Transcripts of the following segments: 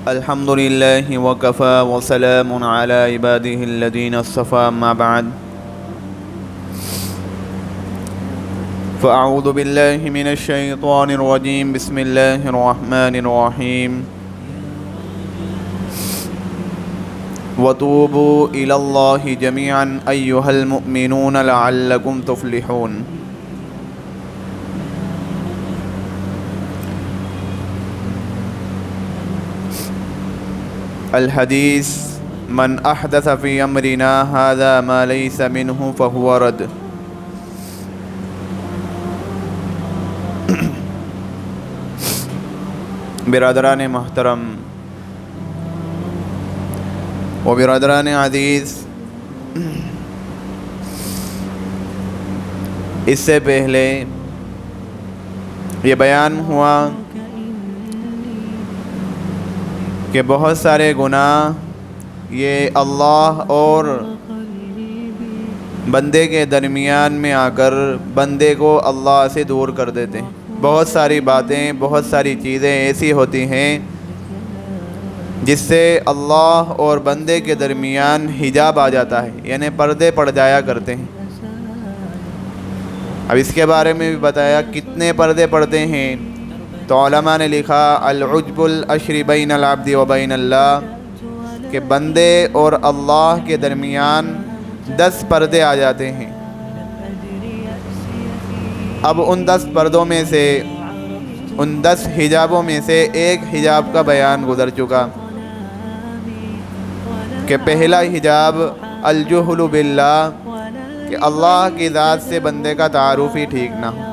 الحمد لله وكفى وسلام على عباده الذين اصطفى أما بعد فأعوذ بالله من الشيطان الرجيم بسم الله الرحمن الرحيم وتوبوا إلى الله جميعا أيها المؤمنون لعلكم تفلحون. الحدیث من احدث فی امرنا هذا ما لیس منہ فہو رد. برادران محترم و برادران عزیز، اس سے پہلے یہ بیان ہوا کہ بہت سارے گناہ یہ اللہ اور بندے کے درمیان میں آ کر بندے کو اللہ سے دور کر دیتے ہیں. بہت ساری باتیں، بہت ساری چیزیں ایسی ہوتی ہیں جس سے اللہ اور بندے کے درمیان حجاب آ جاتا ہے، یعنی پردے پڑ جایا کرتے ہیں. اب اس کے بارے میں بھی بتایا کتنے پردے پڑتے ہیں. تو علماء نے لکھا العجب الاشر بین العبد و بین اللہ، کہ بندے اور اللہ کے درمیان 10 پردے آ جاتے ہیں. اب ان 10 پردوں میں سے، ان 10 حجابوں میں سے ایک حجاب کا بیان گزر چکا کہ پہلا حجاب الجہل باللہ، کہ اللہ کی ذات سے بندے کا تعارف ہی ٹھیک نہ ہو،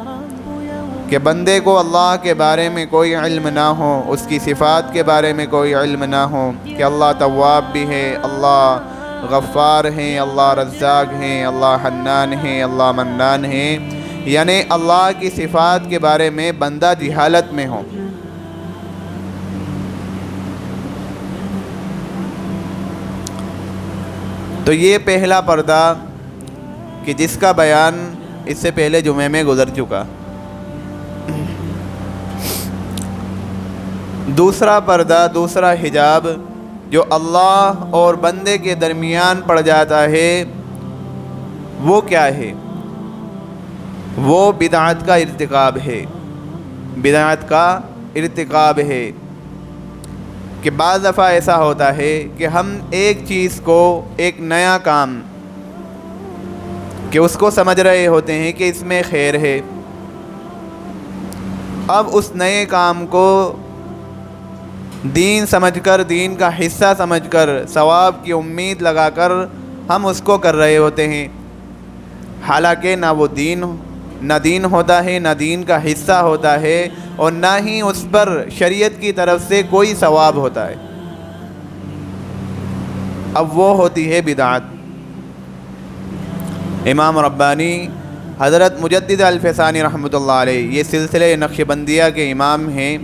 کہ بندے کو اللہ کے بارے میں کوئی علم نہ ہو، اس کی صفات کے بارے میں کوئی علم نہ ہو، کہ اللہ تواب بھی ہے، اللہ غفار ہیں، اللہ رزاق ہیں، اللہ حنان ہیں، اللہ منان ہیں، یعنی اللہ کی صفات کے بارے میں بندہ جہالت میں ہو. تو یہ پہلا پردہ کہ جس کا بیان اس سے پہلے جمعے میں گزر چکا. دوسرا پردہ، دوسرا حجاب جو اللہ اور بندے کے درمیان پڑ جاتا ہے، وہ کیا ہے؟ وہ بدعت کا ارتکاب ہے. بدعت کا ارتکاب ہے کہ بعض دفعہ ایسا ہوتا ہے کہ ہم ایک چیز کو، ایک نیا کام کہ اس کو سمجھ رہے ہوتے ہیں کہ اس میں خیر ہے. اب اس نئے کام کو دین سمجھ کر، دین کا حصہ سمجھ کر، ثواب کی امید لگا کر ہم اس کو کر رہے ہوتے ہیں، حالانکہ نہ وہ دین ہوتا ہے، نہ دین کا حصہ ہوتا ہے، اور نہ ہی اس پر شریعت کی طرف سے کوئی ثواب ہوتا ہے. اب وہ ہوتی ہے بدعت. امام ربانی حضرت مجدد الفسانی رحمۃ اللہ علیہ، یہ سلسلہ نقشبندیہ کے امام ہیں،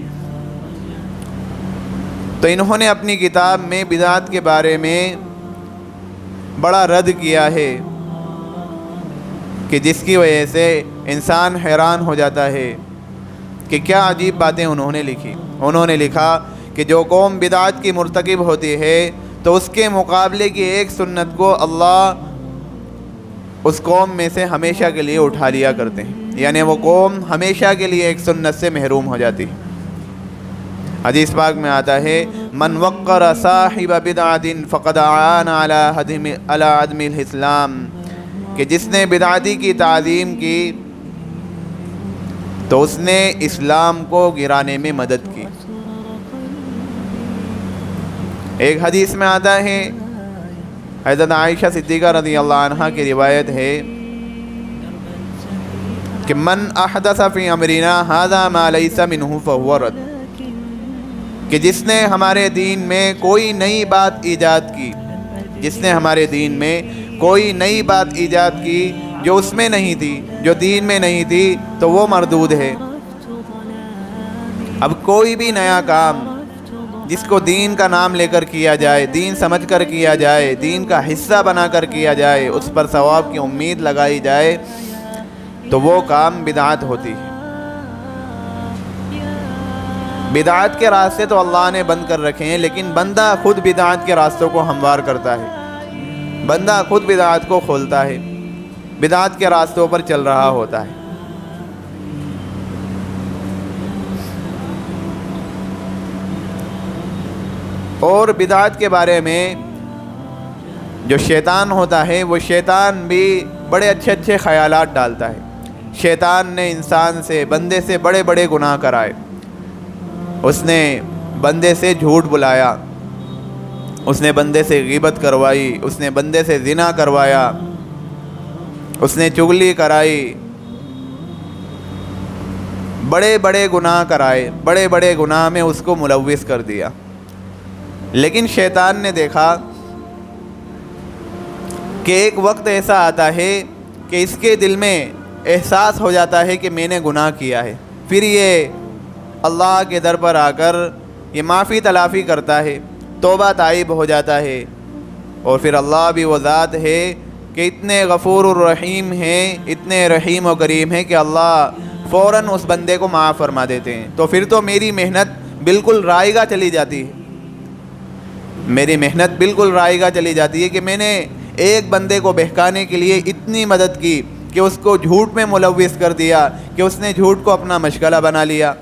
تو انہوں نے اپنی کتاب میں بدعت کے بارے میں بڑا رد کیا ہے کہ جس کی وجہ سے انسان حیران ہو جاتا ہے کہ کیا عجیب باتیں انہوں نے لکھی. انہوں نے لکھا کہ جو قوم بدعت کی مرتکب ہوتی ہے تو اس کے مقابلے کی ایک سنت کو اللہ اس قوم میں سے ہمیشہ کے لیے اٹھا لیا کرتے ہیں، یعنی وہ قوم ہمیشہ کے لیے ایک سنت سے محروم ہو جاتی ہے. حدیث پاک میں آتا ہے من وقر صاحب بدعت فقد اعان علی عدم الاسلام، کہ جس نے بدعتی کی تعظیم کی تو اس نے اسلام کو گرانے میں مدد کی. ایک حدیث میں آتا ہے، حضرت عائشہ صدیقہ رضی اللہ عنہا کی روایت ہے کہ من احدث فی امرنا ھذا ما لیس منہ فہو رد، کہ جس نے ہمارے دین میں کوئی نئی بات ایجاد کی، جس نے ہمارے دین میں کوئی نئی بات ایجاد کی جو اس میں نہیں تھی، جو دین میں نہیں تھی، تو وہ مردود ہے. اب کوئی بھی نیا کام جس کو دین کا نام لے کر کیا جائے، دین سمجھ کر کیا جائے، دین کا حصہ بنا کر کیا جائے، اس پر ثواب کی امید لگائی جائے، تو وہ کام بدعت ہوتی ہے. بدعات کے راستے تو اللہ نے بند کر رکھے ہیں، لیکن بندہ خود بدعات کے راستوں کو ہموار کرتا ہے، بندہ خود بدعات کو کھولتا ہے، بدعات کے راستوں پر چل رہا ہوتا ہے۔ اور بدعات کے بارے میں جو شیطان ہوتا ہے، وہ شیطان بھی بڑے اچھے اچھے خیالات ڈالتا ہے۔ شیطان نے انسان سے، بندے سے بڑے بڑے گناہ کرائے، اس نے بندے سے جھوٹ بلایا، اس نے بندے سے غیبت کروائی، اس نے بندے سے زنا کروایا، اس نے چغلی کرائی، بڑے بڑے گناہ کرائے، بڑے بڑے گناہ میں اس کو ملوث کر دیا۔ لیکن شیطان نے دیکھا کہ ایک وقت ایسا آتا ہے کہ اس کے دل میں احساس ہو جاتا ہے کہ میں نے گناہ کیا ہے، پھر یہ اللہ کے در پر آ کر یہ معافی تلافی کرتا ہے، توبہ تائب ہو جاتا ہے، اور پھر اللہ بھی وہ ذات ہے کہ اتنے غفور الرحیم ہیں، اتنے رحیم و کریم ہیں کہ اللہ فوراً اس بندے کو معاف فرما دیتے ہیں۔ تو پھر تو میری محنت بالکل رائگاں چلی جاتی ہے، میری محنت بالکل رائگاں چلی جاتی ہے کہ میں نے ایک بندے کو بہکانے کے لیے اتنی مدد کی کہ اس کو جھوٹ میں ملوث کر دیا، کہ اس نے جھوٹ کو اپنا مشغلہ بنا لیا،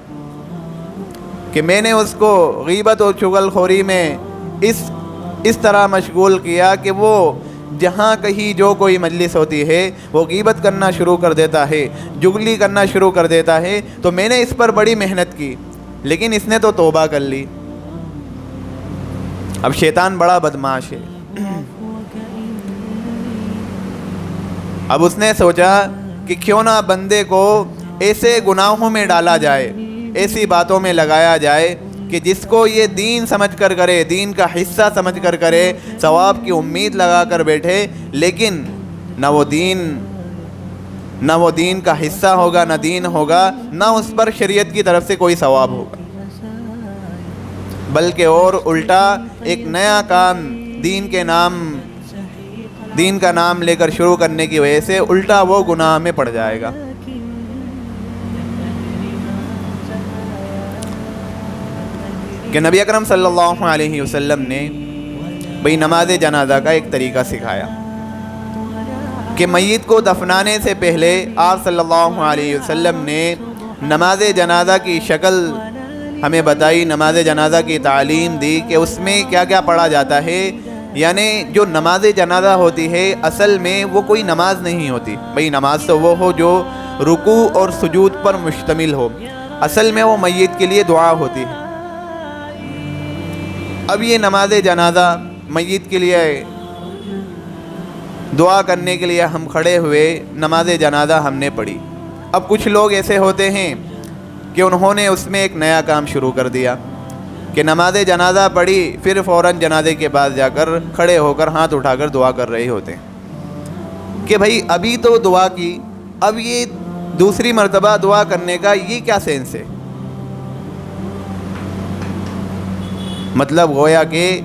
کہ میں نے اس کو غیبت اور چغل خوری میں اس طرح مشغول کیا کہ وہ جہاں کہیں جو کوئی مجلس ہوتی ہے وہ غیبت کرنا شروع کر دیتا ہے، جغلی کرنا شروع کر دیتا ہے۔ تو میں نے اس پر بڑی محنت کی، لیکن اس نے تو توبہ کر لی۔ اب شیطان بڑا بدمعاش ہے، اب اس نے سوچا کہ کیوں نہ بندے کو ایسے گناہوں میں ڈالا جائے، ایسی باتوں میں لگایا جائے کہ جس کو یہ دین سمجھ کر کرے، دین کا حصہ سمجھ کر کرے، ثواب کی امید لگا کر بیٹھے، لیکن نہ وہ دین کا حصہ ہوگا، نہ دین ہوگا، نہ اس پر شریعت کی طرف سے کوئی ثواب ہوگا، بلکہ اور الٹا ایک نیا کام دین کا نام لے کر شروع کرنے کی وجہ سے الٹا وہ گناہ میں پڑ جائے گا۔ کہ نبی اکرم صلی اللہ علیہ وسلم نے نماز جنازہ کا ایک طریقہ سکھایا کہ میت کو دفنانے سے پہلے آپ صلی اللہ علیہ وسلم نے نماز جنازہ کی شکل ہمیں بتائی، نماز جنازہ کی تعلیم دی کہ اس میں کیا کیا پڑھا جاتا ہے۔ یعنی جو نماز جنازہ ہوتی ہے اصل میں وہ کوئی نماز نہیں ہوتی، نماز تو وہ ہو جو رکوع اور سجود پر مشتمل ہو، اصل میں وہ میت کے لیے دعا ہوتی ہے۔ اب یہ نماز جنازہ میت کے لیے دعا کرنے کے لیے ہم کھڑے ہوئے، نماز جنازہ ہم نے پڑھی۔ اب کچھ لوگ ایسے ہوتے ہیں کہ انہوں نے اس میں ایک نیا کام شروع کر دیا کہ نماز جنازہ پڑھی، پھر فوراً جنازے کے بعد جا کر کھڑے ہو کر ہاتھ اٹھا کر دعا کر رہے ہوتے ہیں کہ بھائی ابھی تو دعا کی، اب یہ دوسری مرتبہ دعا کرنے کا یہ کیا سینس ہے؟ مطلب گویا کہ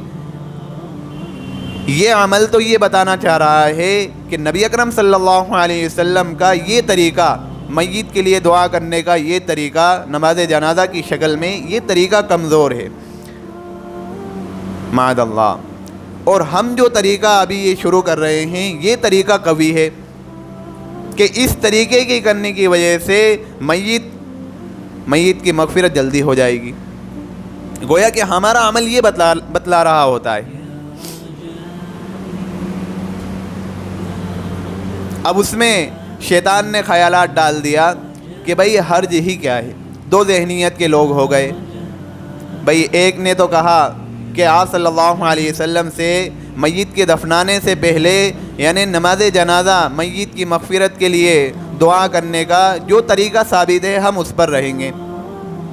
یہ عمل تو یہ بتانا چاہ رہا ہے کہ نبی اکرم صلی اللہ علیہ وسلم کا یہ طریقہ، میت کے لیے دعا کرنے کا یہ طریقہ نماز جنازہ کی شکل میں یہ طریقہ کمزور ہے، معاذ اللہ۔ اور ہم جو طریقہ ابھی یہ شروع کر رہے ہیں یہ طریقہ قوی ہے کہ اس طریقے کی کرنے کی وجہ سے میت کی مغفرت جلدی ہو جائے گی۔ گویا کہ ہمارا عمل یہ بتلا رہا ہوتا ہے۔ اب اس میں شیطان نے خیالات ڈال دیا کہ بھئی حرج ہی کیا ہے، دو ذہنیت کے لوگ ہو گئے۔ ایک نے تو کہا کہ آپ صلی اللہ علیہ وسلم سے میت کے دفنانے سے پہلے یعنی نماز جنازہ میت کی مغفرت کے لیے دعا کرنے کا جو طریقہ ثابت ہے ہم اس پر رہیں گے،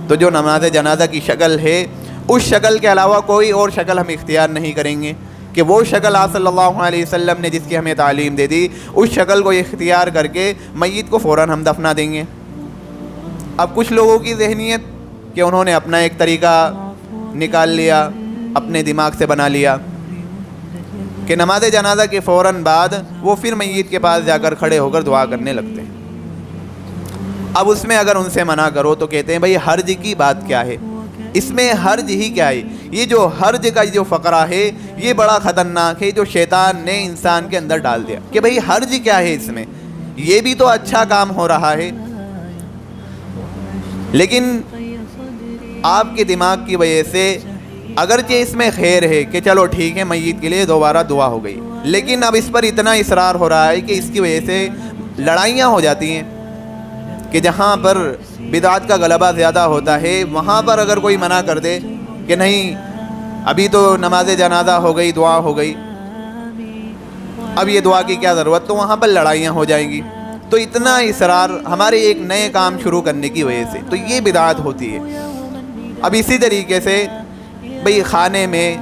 تو جو نماز جنازہ کی شکل ہے اس شکل کے علاوہ کوئی اور شکل ہم اختیار نہیں کریں گے، کہ وہ شکل آپ صلی اللہ علیہ وسلم نے جس کی ہمیں تعلیم دے دی اس شکل کو اختیار کر کے میت کو فوراً ہم دفنا دیں گے۔ اب کچھ لوگوں کی ذہنیت کہ انہوں نے اپنا ایک طریقہ نکال لیا، اپنے دماغ سے بنا لیا کہ نماز جنازہ کے فوراً بعد وہ پھر میت کے پاس جا کر کھڑے ہو کر دعا کرنے لگتے ہیں۔ اب اس میں اگر ان سے منع کرو تو کہتے ہیں حرج کی بات کیا ہے، اس میں حرج ہی کیا ہے؟ یہ جو حرج کا جو فقرہ ہے یہ بڑا خطرناک ہے، جو شیطان نے انسان کے اندر ڈال دیا کہ بھئی حرج کیا ہے اس میں، یہ بھی تو اچھا کام ہو رہا ہے۔ لیکن آپ کے دماغ کی وجہ سے اگرچہ اس میں خیر ہے کہ چلو ٹھیک ہے میت کے لیے دوبارہ دعا ہو گئی، لیکن اب اس پر اتنا اصرار ہو رہا ہے کہ اس کی وجہ سے لڑائیاں ہو جاتی ہیں کہ جہاں پر بدعت کا غلبہ زیادہ ہوتا ہے وہاں پر اگر کوئی منع کر دے کہ نہیں ابھی تو نماز جنازہ ہو گئی، دعا ہو گئی، اب یہ دعا کی کیا ضرورت، تو وہاں پر لڑائیاں ہو جائیں گی۔ تو اتنا اصرار ہمارے ایک نئے کام شروع کرنے کی وجہ سے، تو یہ بدعت ہوتی ہے۔ اب اسی طریقے سے بھئی کھانے میں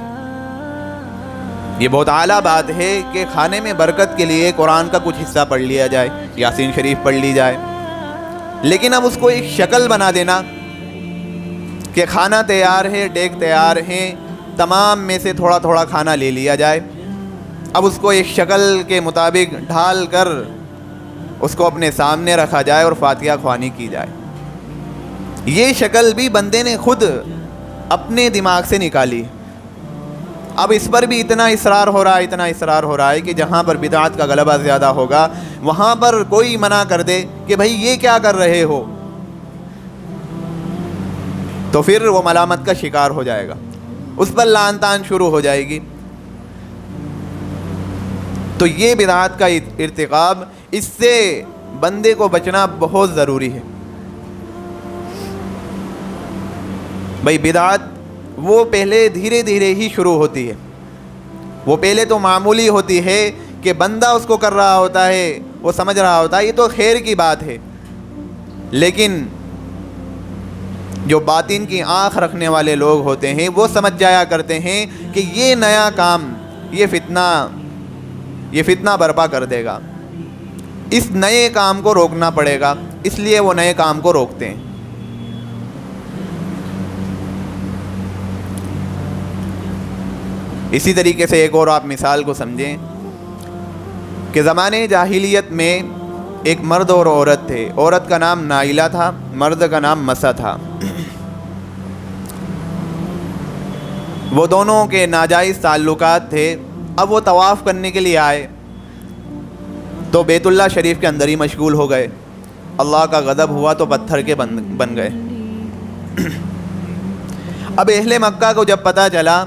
یہ بہت اعلیٰ بات ہے کہ کھانے میں برکت کے لیے قرآن کا کچھ حصہ پڑھ لیا جائے، یاسین شریف پڑھ لی جائے، لیکن اب اس کو ایک شکل بنا دینا کہ کھانا تیار ہے، دیگ تیار ہے، تمام میں سے تھوڑا تھوڑا کھانا لے لیا جائے، اب اس کو ایک شکل کے مطابق ڈھال کر اس کو اپنے سامنے رکھا جائے اور فاتحہ خوانی کی جائے۔ یہ شکل بھی بندے نے خود اپنے دماغ سے نکالی۔ اب اس پر بھی اتنا اصرار ہو رہا ہے کہ جہاں پر بدعت کا غلبہ زیادہ ہوگا وہاں پر کوئی منع کر دے کہ بھئی یہ کیا کر رہے ہو، تو پھر وہ ملامت کا شکار ہو جائے گا، اس پر لعن طعن شروع ہو جائے گی۔ تو یہ بدعت کا ارتکاب، اس سے بندے کو بچنا بہت ضروری ہے۔ بھئی بدعت وہ پہلے دھیرے دھیرے ہی شروع ہوتی ہے، وہ پہلے تو معمولی ہوتی ہے کہ بندہ اس کو کر رہا ہوتا ہے، وہ سمجھ رہا ہوتا ہے یہ تو خیر کی بات ہے، لیکن جو باطن کی آنکھ رکھنے والے لوگ ہوتے ہیں وہ سمجھ جایا کرتے ہیں کہ یہ نیا کام، یہ فتنہ برپا کر دے گا، اس نئے کام کو روکنا پڑے گا، اس لیے وہ نئے کام کو روکتے ہیں۔ اسی طریقے سے ایک اور آپ مثال کو سمجھیں کہ زمانے جاہلیت میں ایک مرد اور عورت تھے، عورت کا نام نائلہ تھا، مرد کا نام مسا تھا۔ وہ دونوں کے ناجائز تعلقات تھے۔ اب وہ طواف کرنے کے لیے آئے تو بیت اللہ شریف کے اندر ہی مشغول ہو گئے، اللہ کا غضب ہوا تو پتھر کے بن گئے۔ اب اہل مکہ کو جب پتہ چلا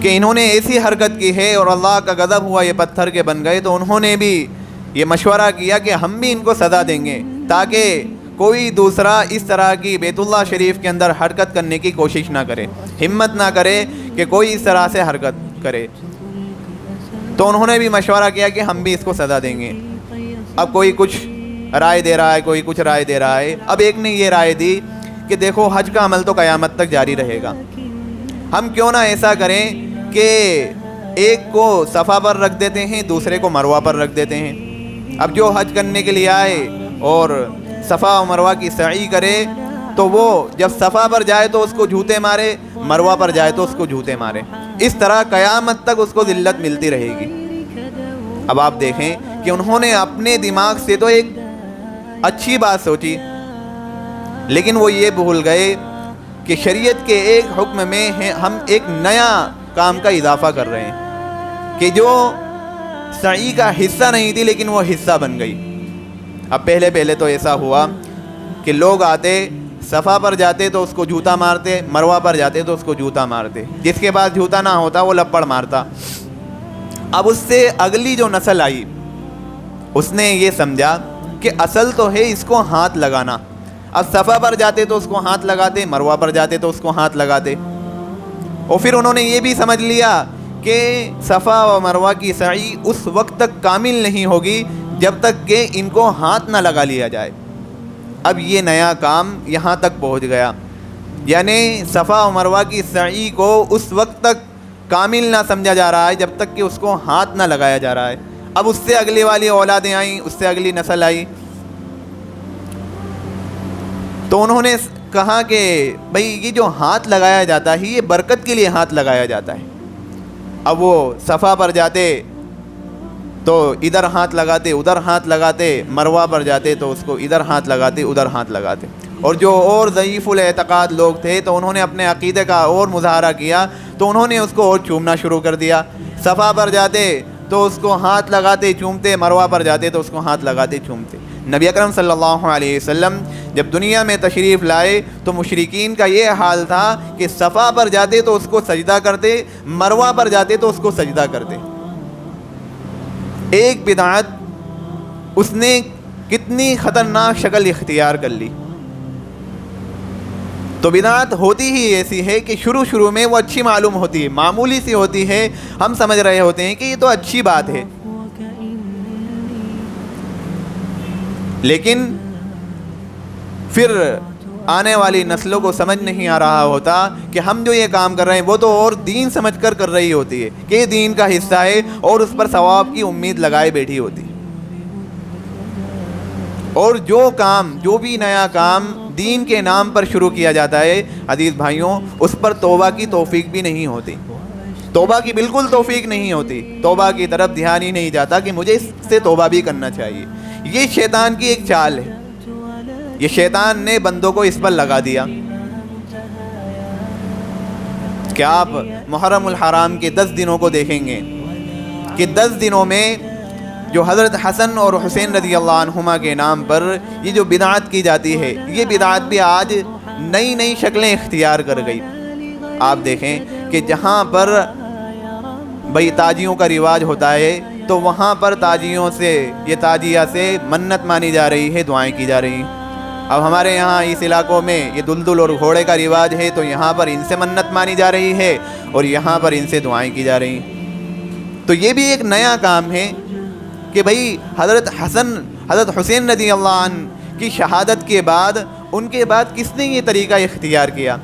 کہ انہوں نے ایسی حرکت کی ہے اور اللہ کا غضب ہوا، یہ پتھر کے بن گئے، تو انہوں نے بھی یہ مشورہ کیا کہ ہم بھی ان کو سزا دیں گے تاکہ کوئی دوسرا اس طرح کی بیت اللہ شریف کے اندر حرکت کرنے کی کوشش نہ کرے، ہمت نہ کرے کہ کوئی اس طرح سے حرکت کرے۔ تو انہوں نے بھی مشورہ کیا کہ ہم بھی اس کو سزا دیں گے۔ اب کوئی کچھ رائے دے رہا ہے، کوئی کچھ رائے دے رہا ہے۔ اب ایک نے یہ رائے دی کہ دیکھو حج کا عمل تو قیامت تک جاری رہے گا، ہم کیوں نہ ایسا کریں کہ ایک کو صفا پر رکھ دیتے ہیں، دوسرے کو مروہ پر رکھ دیتے ہیں۔ اب جو حج کرنے کے لیے آئے اور صفا و مروہ کی سعی کرے تو وہ جب صفا پر جائے تو اس کو جھوٹے مارے، مروہ پر جائے تو اس کو جھوٹے مارے، اس طرح قیامت تک اس کو ذلت ملتی رہے گی۔ اب آپ دیکھیں کہ انہوں نے اپنے دماغ سے تو ایک اچھی بات سوچی، لیکن وہ یہ بھول گئے کہ شریعت کے ایک حکم میں ہم ایک نیا کام کا اضافہ کر رہے ہیں کہ جو سعی کا حصہ نہیں تھی لیکن وہ حصہ بن گئی۔ اب پہلے تو ایسا ہوا کہ لوگ آتے، صفا پر جاتے تو اس کو جوتا مارتے، مروہ پر جاتے تو اس کو جوتا مارتے، جس کے پاس جوتا نہ ہوتا وہ لپڑ مارتا۔ اب اس سے اگلی جو نسل آئی اس نے یہ سمجھا کہ اصل تو ہے اس کو ہاتھ لگانا۔ اب صفا پر جاتے تو اس کو ہاتھ لگاتے، مروہ پر جاتے تو اس کو ہاتھ لگاتے، اور پھر انہوں نے یہ بھی سمجھ لیا کہ صفا و مروہ کی سعی اس وقت تک کامل نہیں ہوگی جب تک کہ ان کو ہاتھ نہ لگا لیا جائے۔ اب یہ نیا کام یہاں تک پہنچ گیا، یعنی صفا و مروہ کی سعی کو اس وقت تک کامل نہ سمجھا جا رہا ہے جب تک کہ اس کو ہاتھ نہ لگایا جا رہا ہے۔ اب اس سے اگلی والی اولادیں آئیں، اس سے اگلی نسل آئی، تو انہوں نے کہا کہ بھئی یہ جو ہاتھ لگایا جاتا ہے یہ برکت کے لیے ہاتھ لگایا جاتا ہے۔ اب وہ صفا پر جاتے تو ادھر ہاتھ لگاتے ادھر ہاتھ لگاتے، مروہ پر جاتے تو اس کو ادھر ہاتھ لگاتے ادھر ہاتھ لگاتے. اور جو اور ضعیف الاعتقاد لوگ تھے تو انہوں نے اپنے عقیدے کا اور مظاہرہ کیا تو انہوں نے اس کو اور چومنا شروع کر دیا. صفا پر جاتے تو اس کو ہاتھ لگاتے چومتے، مروہ پر جاتے تو اس کو ہاتھ لگاتے چومتے. نبی اکرم صلی اللہ علیہ وسلم جب دنیا میں تشریف لائے تو مشرکین کا یہ حال تھا کہ صفا پر جاتے تو اس کو سجدہ کرتے، مروہ پر جاتے تو اس کو سجدہ کرتے. ایک بدعت اس نے کتنی خطرناک شکل اختیار کر لی. تو بدعت ہوتی ہی ایسی ہے کہ شروع میں وہ اچھی معلوم ہوتی ہے، معمولی سی ہوتی ہے، ہم سمجھ رہے ہوتے ہیں کہ یہ تو اچھی بات ہے، لیکن پھر آنے والی نسلوں کو سمجھ نہیں آ رہا ہوتا کہ ہم جو یہ کام کر رہے ہیں وہ تو اور دین سمجھ کر رہی ہوتی ہے کہ یہ دین کا حصہ ہے اور اس پر ثواب کی امید لگائے بیٹھی ہوتی. اور جو بھی نیا کام دین کے نام پر شروع کیا جاتا ہے عزیز بھائیوں، اس پر توبہ کی توفیق بھی نہیں ہوتی، توبہ کی بالکل توفیق نہیں ہوتی، توبہ کی طرف دھیان ہی نہیں جاتا کہ مجھے اس سے توبہ بھی کرنا چاہیے. یہ شیطان کی ایک چال ہے، یہ شیطان نے بندوں کو اس پر لگا دیا. کہ آپ محرم الحرام کے 10 دنوں کو دیکھیں گے کہ 10 دنوں میں جو حضرت حسن اور حسین رضی اللہ عنہما کے نام پر یہ جو بدعت کی جاتی ہے، یہ بدعت بھی آج نئی شکلیں اختیار کر گئی. آپ دیکھیں کہ جہاں پر بھئی تاجیوں کا رواج ہوتا ہے تو وہاں پر تاجیوں سے، یہ تاجیہ سے منت مانی جا رہی ہے، دعائیں کی جا رہی ہیں. اب ہمارے یہاں اس علاقوں میں یہ دلدل اور گھوڑے کا رواج ہے تو یہاں پر ان سے منت مانی جا رہی ہے اور یہاں پر ان سے دعائیں کی جا رہی ہیں. تو یہ بھی ایک نیا کام ہے کہ بھئی حضرت حسین رضی اللہ عنہ کی شہادت کے بعد ان کے بعد کس نے یہ طریقہ اختیار کیا؟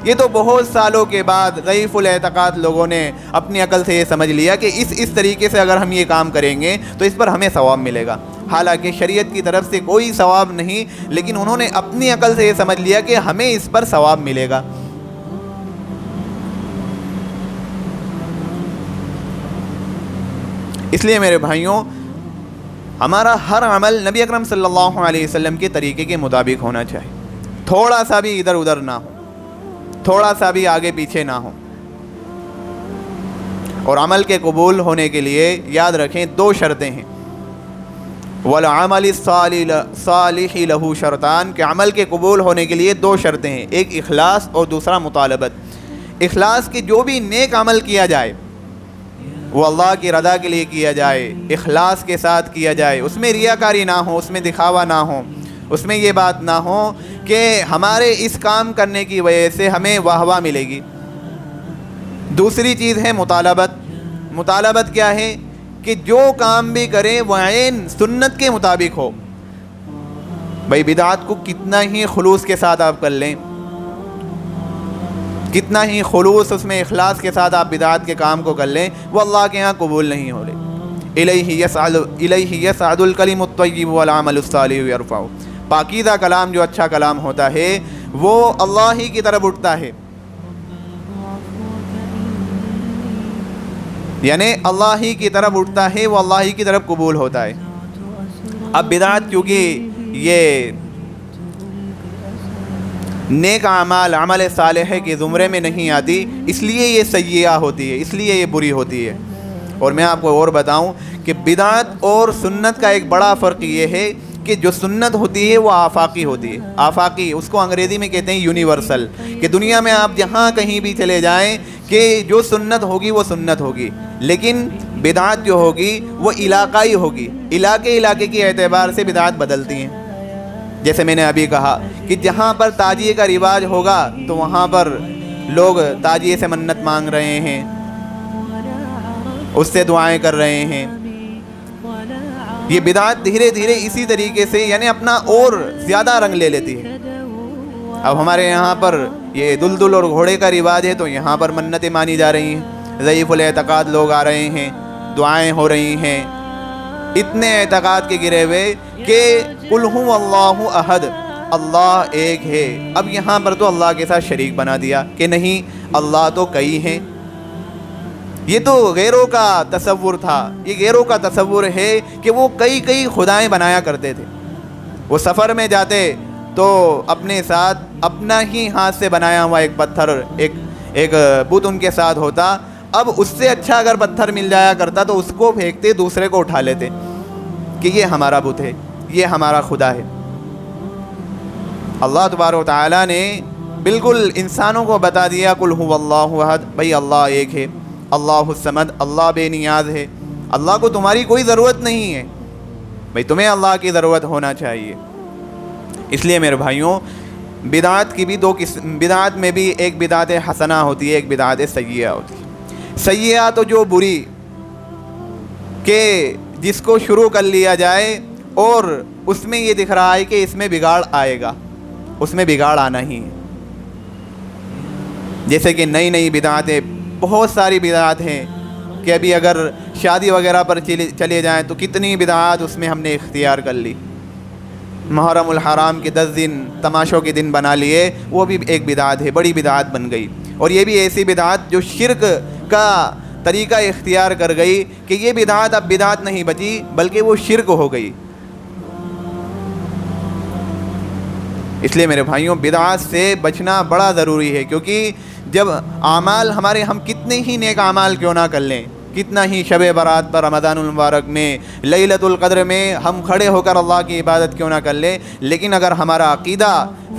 یہ تو بہت سالوں کے بعد ضعیف الاعتقاد لوگوں نے اپنی عقل سے یہ سمجھ لیا کہ اس طریقے سے اگر ہم یہ کام کریں گے تو اس پر ہمیں ثواب ملے گا. حالانکہ شریعت کی طرف سے کوئی ثواب نہیں، لیکن انہوں نے اپنی عقل سے یہ سمجھ لیا کہ ہمیں اس پر ثواب ملے گا. اس لیے میرے بھائیوں، ہمارا ہر عمل نبی اکرم صلی اللہ علیہ وسلم کے طریقے کے مطابق ہونا چاہیے، تھوڑا سا بھی ادھر ادھر نہ ہو، تھوڑا سا بھی آگے پیچھے نہ ہو. اور عمل کے قبول ہونے کے لیے یاد رکھیں 2 شرطیں ہیں. وَالْعَمَلِ الصَّالِحِ لَهُ شرطان، کہ عمل کے قبول ہونے کے لیے 2 شرطیں ہیں، ایک اخلاص اور دوسرا مطالبت. اخلاص کہ جو بھی نیک عمل کیا جائے وہ اللہ کی رضا کے لیے کیا جائے، اخلاص کے ساتھ کیا جائے، اس میں ریاکاری نہ ہو، اس میں دکھاوا نہ ہو، اس میں یہ بات نہ ہو کہ ہمارے اس کام کرنے کی وجہ سے ہمیں واہ واہ ملے گی. دوسری چیز ہے مطالبت. مطالبت کیا ہے؟ کہ جو کام بھی کریں وہ عین سنت کے مطابق ہو. بھائی بدعات کو کتنا ہی خلوص کے ساتھ آپ کر لیں، کتنا ہی خلوص اس میں اخلاص کے ساتھ آپ بدعات کے کام کو کر لیں، وہ اللہ کے ہاں قبول نہیں ہو رہے. الیہ یصعد الکلم الطیب والعمل الصالح یرفعہ. پاکیزہ کلام جو اچھا کلام ہوتا ہے وہ اللہ ہی کی طرف اٹھتا ہے، یعنی اللہ ہی کی طرف اٹھتا ہے، وہ اللہ ہی کی طرف قبول ہوتا ہے. اب بدعت کیونکہ یہ نیک اعمال عمل صالح کے زمرے میں نہیں آتی، اس لیے یہ سیئہ ہوتی ہے، اس لیے یہ بری ہوتی ہے. اور میں آپ کو اور بتاؤں کہ بدعت اور سنت کا ایک بڑا فرق یہ ہے کہ جو سنت ہوتی ہے وہ آفاقی ہوتی ہے. آفاقی اس کو انگریزی میں کہتے ہیں یونیورسل، کہ دنیا میں آپ جہاں کہیں بھی چلے جائیں کہ جو سنت ہوگی وہ سنت ہوگی. لیکن بدعت جو ہوگی وہ علاقائی ہوگی، علاقے کے اعتبار سے بدعت بدلتی ہیں. جیسے میں نے ابھی کہا کہ جہاں پر تاجیے کا رواج ہوگا تو وہاں پر لوگ تاجیے سے منت مانگ رہے ہیں، اس سے دعائیں کر رہے ہیں. یہ بدعت دھیرے دھیرے اسی طریقے سے یعنی اپنا اور زیادہ رنگ لے لیتی ہے. اب ہمارے یہاں پر یہ دلدل اور گھوڑے کا رواج ہے تو یہاں پر منتیں مانی جا رہی ہیں، ضعیف الاعتقاد لوگ آ رہے ہیں، دعائیں ہو رہی ہیں، اتنے اعتقاد کے گرے ہوئے کہ قل هو اللہ احد، اللہ ایک ہے. اب یہاں پر تو اللہ کے ساتھ شریک بنا دیا کہ نہیں، اللہ تو کئی ہیں. یہ تو غیروں کا تصور تھا، یہ غیروں کا تصور ہے کہ وہ کئی خدائیں بنایا کرتے تھے۔ وہ سفر میں جاتے تو اپنے ساتھ اپنا ہی ہاتھ سے بنایا ہوا ایک پتھر، ایک بت ان کے ساتھ ہوتا۔ اب اس سے اچھا اگر پتھر مل جایا کرتا تو اس کو پھینکتے، دوسرے کو اٹھا لیتے کہ یہ ہمارا بت ہے، یہ ہمارا خدا ہے۔ اللہ تبارک و تعالیٰ نے بالکل انسانوں کو بتا دیا قل هو اللہ احد، بھئی اللہ ایک ہے، اللہ الصمد، اللہ بے نیاز ہے، اللہ کو تمہاری کوئی ضرورت نہیں ہے، بھئی تمہیں اللہ کی ضرورت ہونا چاہیے۔ اس لیے میرے بھائیوں، بدعات کی بھی دو قسم، بدعات میں بھی ایک بدعت حسنہ ہوتی ہے، ایک بدعت سیئہ ہوتی ہے۔ سیئہ تو جو بری کہ جس کو شروع کر لیا جائے اور اس میں یہ دکھ رہا ہے کہ اس میں بگاڑ آئے گا، اس میں بگاڑ آنا ہی ہے۔ جیسے کہ نئی بدعتیں، بہت ساری بدعات ہیں کہ ابھی اگر شادی وغیرہ پر چلے جائیں تو کتنی بدعات اس میں ہم نے اختیار کر لی۔ محرم الحرام کے 10 دن تماشوں کے دن بنا لیے، وہ بھی ایک بدعت ہے، بڑی بدعت بن گئی۔ اور یہ بھی ایسی بدعت جو شرک کا طریقہ اختیار کر گئی کہ یہ بدعت اب بدعت نہیں بچی بلکہ وہ شرک ہو گئی۔ اس لیے میرے بھائیوں، بدعات سے بچنا بڑا ضروری ہے، کیونکہ جب اعمال ہمارے، ہم کتنے ہی نیک اعمال کیوں نہ کر لیں، کتنا ہی شب برات پر، رمضان المبارک میں، لیلۃ القدر میں ہم کھڑے ہو کر اللہ کی عبادت کیوں نہ کر لیں، لیکن اگر ہمارا عقیدہ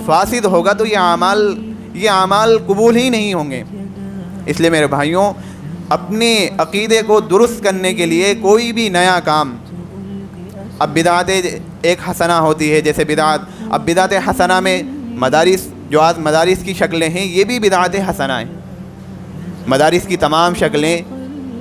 فاسد ہوگا تو یہ اعمال قبول ہی نہیں ہوں گے۔ اس لیے میرے بھائیوں، اپنے عقیدے کو درست کرنے کے لیے کوئی بھی نیا کام، اب بدعت ایک حسنہ ہوتی ہے، جیسے اب بدعت حسنہ میں مدارس، جو آج مدارس کی شکلیں ہیں، یہ بھی بدعت حسنہ ہیں۔ مدارس کی تمام شکلیں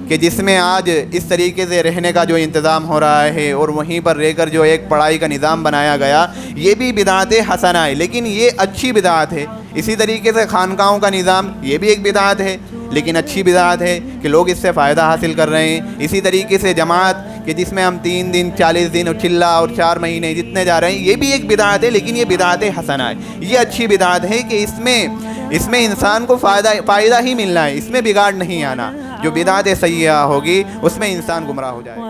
کہ جس میں آج اس طریقے سے رہنے کا جو انتظام ہو رہا ہے اور وہیں پر رہ کر جو ایک پڑھائی کا نظام بنایا گیا، یہ بھی بدعت حسنہ ہے، لیکن یہ اچھی بدعت ہے۔ اسی طریقے سے خانقاہوں کا نظام، یہ بھی ایک بدعت ہے لیکن اچھی بدعت ہے کہ لوگ اس سے فائدہ حاصل کر رہے ہیں۔ اسی طریقے سے جماعت کہ جس میں ہم 3 دن 40 دن اور چلہ اور 4 مہینے جتنے جا رہے ہیں، یہ بھی ایک بدعت ہے لیکن یہ بدعت حسنہ ہے، یہ اچھی بدعت ہے کہ اس میں انسان کو فائدہ ہی ملنا ہے، اس میں بگاڑ نہیں آنا۔ جو بدعت سیئہ ہوگی اس میں انسان گمراہ ہو جائے گا۔